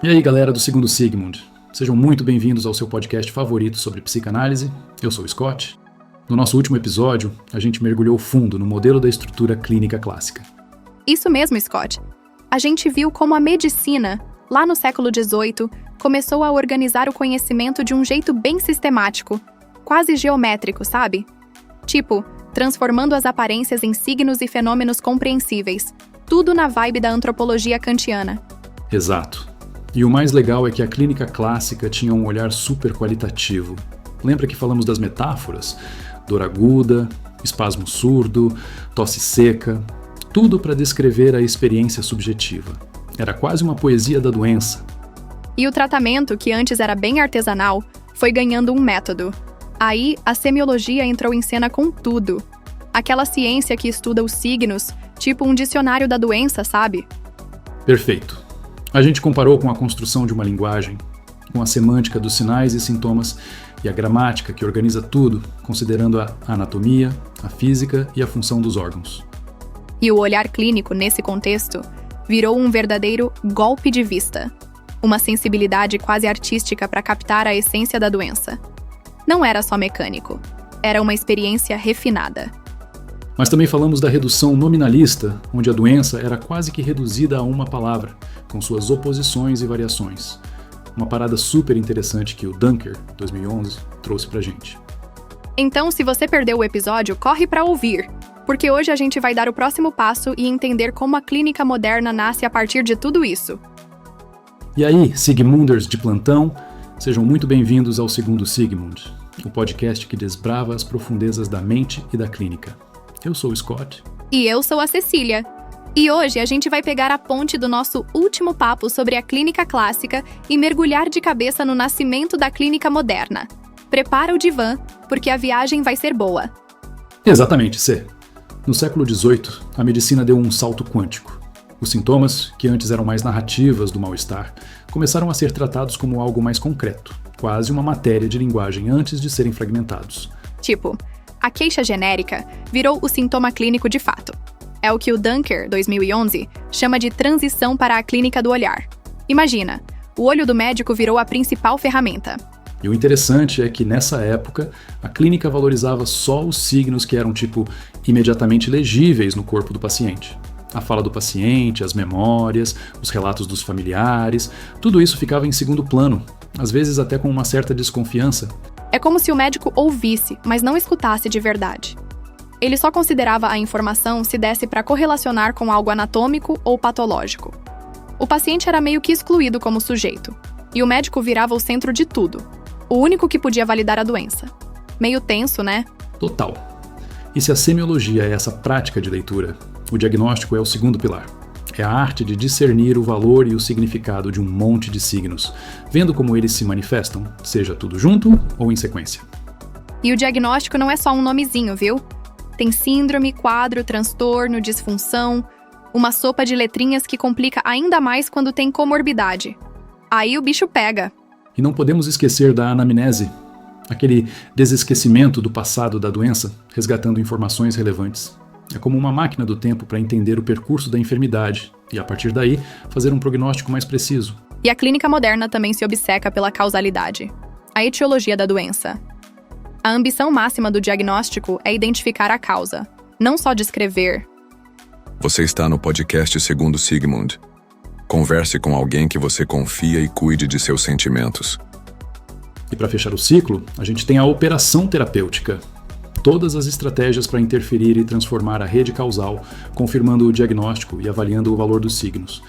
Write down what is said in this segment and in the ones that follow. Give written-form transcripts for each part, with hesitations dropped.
E aí, galera do Segundo Sigmund, sejam muito bem-vindos ao seu podcast favorito sobre psicanálise. Eu sou o Scott. No nosso último episódio, a gente mergulhou fundo no modelo da estrutura clínica clássica. Isso mesmo, Scott. A gente viu como a medicina, lá no século XVIII, começou a organizar o conhecimento de um jeito bem sistemático, quase geométrico, sabe? Tipo, transformando as aparências em signos e fenômenos compreensíveis, tudo na vibe da antropologia kantiana. Exato. E o mais legal é que a clínica clássica tinha um olhar super qualitativo. Lembra que falamos das metáforas? Dor aguda, espasmo surdo, tosse seca, tudo para descrever a experiência subjetiva. Era quase uma poesia da doença. E o tratamento, que antes era bem artesanal, foi ganhando um método. Aí, a semiologia entrou em cena com tudo. Aquela ciência que estuda os signos, tipo um dicionário da doença, sabe? Perfeito. A gente comparou com a construção de uma linguagem, com a semântica dos sinais e sintomas e a gramática que organiza tudo, considerando a anatomia, a física e a função dos órgãos. E o olhar clínico, nesse contexto, virou um verdadeiro golpe de vista. Uma sensibilidade quase artística para captar a essência da doença. Não era só mecânico, era uma experiência refinada. Mas também falamos da redução nominalista, onde a doença era quase que reduzida a uma palavra, com suas oposições e variações. Uma parada super interessante que o Dunker, 2011, trouxe pra gente. Então, se você perdeu o episódio, corre pra ouvir, porque hoje a gente vai dar o próximo passo e entender como a clínica moderna nasce a partir de tudo isso. E aí, Sigmunders de plantão, sejam muito bem-vindos ao Segundo Sigmund, o podcast que desbrava as profundezas da mente e da clínica. Eu sou o Scott. E eu sou a Cecília. E hoje a gente vai pegar a ponte do nosso último papo sobre a clínica clássica e mergulhar de cabeça no nascimento da clínica moderna. Prepara o divã, porque a viagem vai ser boa. Exatamente, Cê. No século XVIII, a medicina deu um salto quântico. Os sintomas, que antes eram mais narrativas do mal-estar, começaram a ser tratados como algo mais concreto, quase uma matéria de linguagem antes de serem fragmentados. Tipo, a queixa genérica virou o sintoma clínico de fato. É o que o Dunker, 2011, chama de transição para a clínica do olhar. Imagina, o olho do médico virou a principal ferramenta. E o interessante é que, nessa época, a clínica valorizava só os signos que eram, imediatamente legíveis no corpo do paciente. A fala do paciente, as memórias, os relatos dos familiares, tudo isso ficava em segundo plano, às vezes até com uma certa desconfiança. É como se o médico ouvisse, mas não escutasse de verdade. Ele só considerava a informação se desse para correlacionar com algo anatômico ou patológico. O paciente era meio que excluído como sujeito, e o médico virava o centro de tudo, o único que podia validar a doença. Meio tenso, né? Total. E se a semiologia é essa prática de leitura, o diagnóstico é o segundo pilar. É a arte de discernir o valor e o significado de um monte de signos, vendo como eles se manifestam, seja tudo junto ou em sequência. E o diagnóstico não é só um nomezinho, viu? Tem síndrome, quadro, transtorno, disfunção, uma sopa de letrinhas que complica ainda mais quando tem comorbidade. Aí o bicho pega. E não podemos esquecer da anamnese, aquele desesquecimento do passado da doença, resgatando informações relevantes. É como uma máquina do tempo para entender o percurso da enfermidade e, a partir daí, fazer um prognóstico mais preciso. E a clínica moderna também se obceca pela causalidade, a etiologia da doença. A ambição máxima do diagnóstico é identificar a causa, não só descrever. Você está no podcast Segundo Sigmund. Converse com alguém que você confia e cuide de seus sentimentos. E para fechar o ciclo, a gente tem a operação terapêutica. Todas as estratégias para interferir e transformar a rede causal, confirmando o diagnóstico e avaliando o valor dos signos.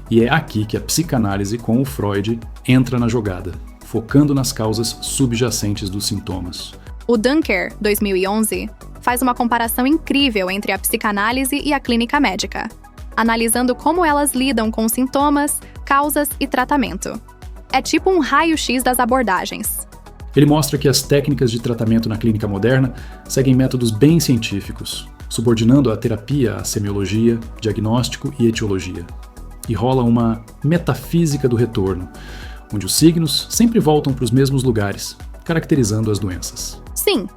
E é aqui que a psicanálise com o Freud entra na jogada, focando nas causas subjacentes dos sintomas. O Dunker, 2011, faz uma comparação incrível entre a psicanálise e a clínica médica, analisando como elas lidam com sintomas, causas e tratamento. É tipo um raio-x das abordagens. Ele mostra que as técnicas de tratamento na clínica moderna seguem métodos bem científicos, subordinando a terapia à semiologia, diagnóstico e etiologia. E rola uma metafísica do retorno, onde os signos sempre voltam para os mesmos lugares, caracterizando as doenças. Sim,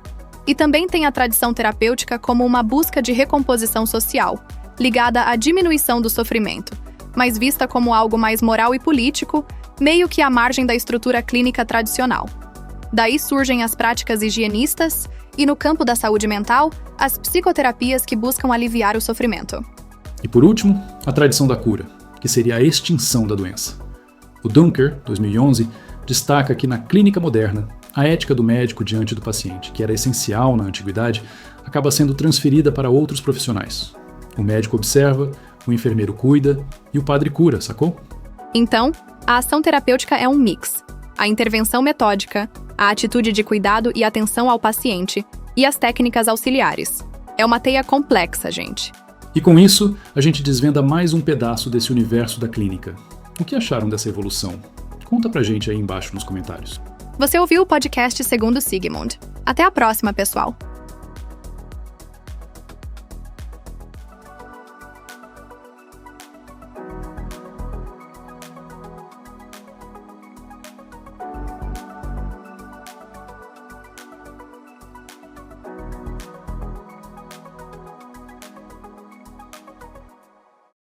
e também tem a tradição terapêutica como uma busca de recomposição social, ligada à diminuição do sofrimento, mas vista como algo mais moral e político, meio que à margem da estrutura clínica tradicional. Daí surgem as práticas higienistas e, no campo da saúde mental, as psicoterapias que buscam aliviar o sofrimento. E por último, a tradição da cura, que seria a extinção da doença. O Dunker, 2011, destaca que na clínica moderna, a ética do médico diante do paciente, que era essencial na antiguidade, acaba sendo transferida para outros profissionais. O médico observa, o enfermeiro cuida e o padre cura, sacou? Então, a ação terapêutica é um mix. A intervenção metódica, a atitude de cuidado e atenção ao paciente e as técnicas auxiliares. É uma teia complexa, gente. E com isso, a gente desvenda mais um pedaço desse universo da clínica. O que acharam dessa evolução? Conta pra gente aí embaixo nos comentários. Você ouviu o podcast Segundo Sigmund. Até a próxima, pessoal!